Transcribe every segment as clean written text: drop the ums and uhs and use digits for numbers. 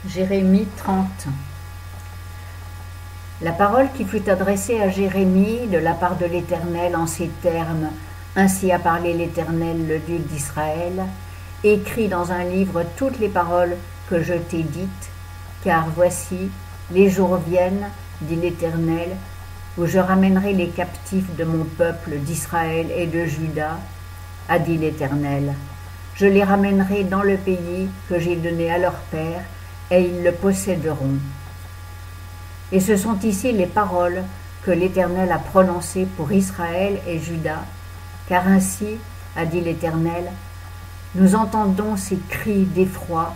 Jérémie 30. La parole qui fut adressée à Jérémie de la part de l'Éternel en ces termes, ainsi a parlé l'Éternel, le Dieu d'Israël, écris dans un livre toutes les paroles que je t'ai dites, car voici, les jours viennent, dit l'Éternel, où je ramènerai les captifs de mon peuple d'Israël et de Juda, a dit l'Éternel. Je les ramènerai dans le pays que j'ai donné à leur père, et ils le posséderont. Et ce sont ici les paroles que l'Éternel a prononcées pour Israël et Juda, car ainsi, a dit l'Éternel, nous entendons ces cris d'effroi,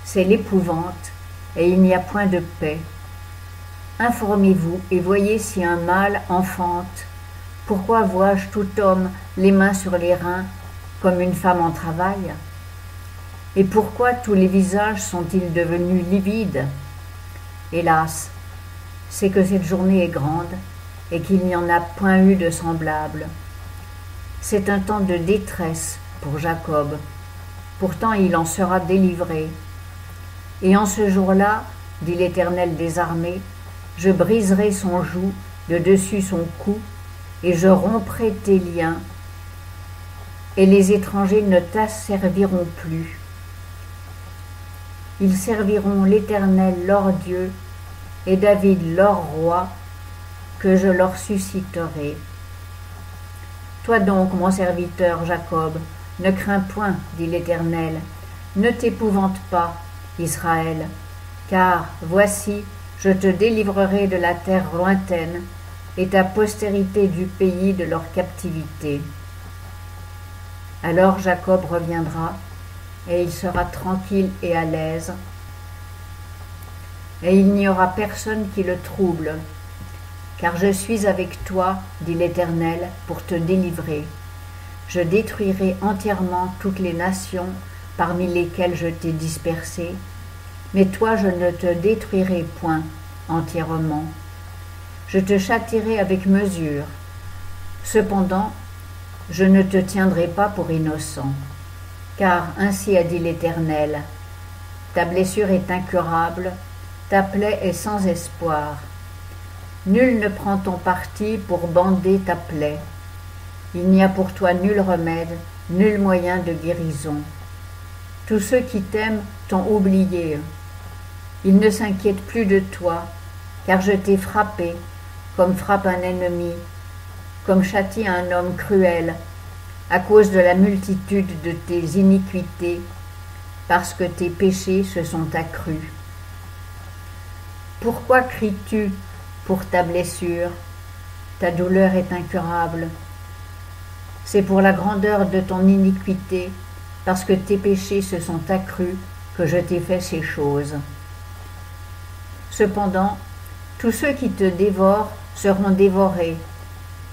c'est l'épouvante, et il n'y a point de paix. Informez-vous et voyez si un mâle enfante. Pourquoi vois-je tout homme les mains sur les reins, comme une femme en travail? Et pourquoi tous les visages sont-ils devenus livides? Hélas, c'est que cette journée est grande et qu'il n'y en a point eu de semblable. C'est un temps de détresse pour Jacob, pourtant il en sera délivré. Et en ce jour-là, dit l'Éternel des armées, je briserai son joug de dessus son cou et je romprai tes liens, et les étrangers ne t'asserviront plus. Ils serviront l'Éternel leur Dieu et David leur roi, que je leur susciterai. Toi donc, mon serviteur Jacob, ne crains point, dit l'Éternel, ne t'épouvante pas, Israël, car voici, je te délivrerai de la terre lointaine et ta postérité du pays de leur captivité. Alors Jacob reviendra, et il sera tranquille et à l'aise, et il n'y aura personne qui le trouble, car je suis avec toi, dit l'Éternel, pour te délivrer. Je détruirai entièrement toutes les nations parmi lesquelles je t'ai dispersé, mais toi je ne te détruirai point entièrement. Je te châtierai avec mesure. Cependant, je ne te tiendrai pas pour innocent. Car ainsi a dit l'Éternel, ta blessure est incurable, ta plaie est sans espoir. Nul ne prend ton parti pour bander ta plaie. Il n'y a pour toi nul remède, nul moyen de guérison. Tous ceux qui t'aiment t'ont oublié. Ils ne s'inquiètent plus de toi, car je t'ai frappé, comme frappe un ennemi, comme châtie un homme cruel, à cause de la multitude de tes iniquités, parce que tes péchés se sont accrus. Pourquoi cries-tu pour ta blessure? Ta douleur est incurable. C'est pour la grandeur de ton iniquité, parce que tes péchés se sont accrus, que je t'ai fait ces choses. Cependant, tous ceux qui te dévorent seront dévorés,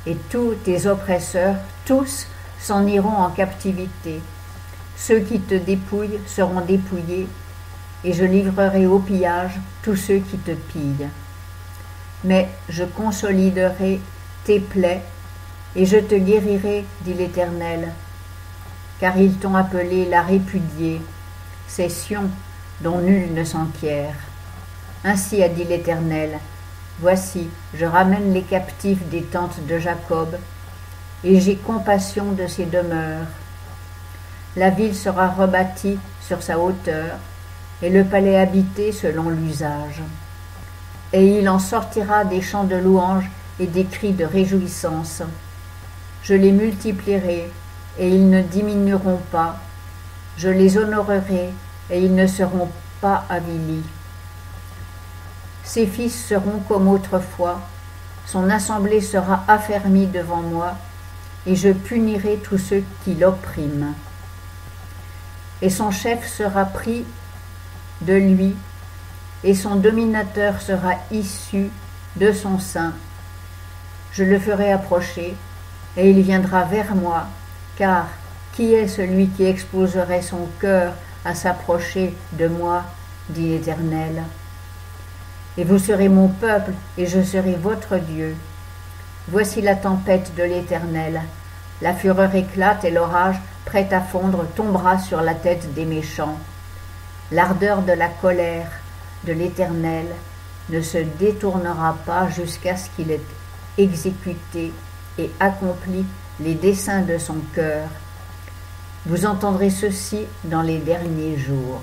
et tous tes oppresseurs, tous, s'en iront en captivité. Ceux qui te dépouillent seront dépouillés, et je livrerai au pillage tous ceux qui te pillent. Mais je consoliderai tes plaies, et je te guérirai, dit l'Éternel, car ils t'ont appelé la répudiée, c'est Sion dont nul ne s'enquiert. Ainsi a dit l'Éternel, voici, je ramène les captifs des tentes de Jacob, et j'ai compassion de ses demeures. La ville sera rebâtie sur sa hauteur, et le palais habité selon l'usage. Et il en sortira des chants de louange et des cris de réjouissance. Je les multiplierai, et ils ne diminueront pas. Je les honorerai, et ils ne seront pas avilis. Ses fils seront comme autrefois, son assemblée sera affermie devant moi, et je punirai tous ceux qui l'oppriment. Et son chef sera pris de lui, et son dominateur sera issu de son sein. Je le ferai approcher, et il viendra vers moi, car qui est celui qui exposerait son cœur à s'approcher de moi, dit l'Éternel. Et vous serez mon peuple, et je serai votre Dieu. Voici la tempête de l'Éternel. La fureur éclate et l'orage, prêt à fondre, tombera sur la tête des méchants. L'ardeur de la colère de l'Éternel ne se détournera pas jusqu'à ce qu'il ait exécuté et accompli les desseins de son cœur. Vous entendrez ceci dans les derniers jours.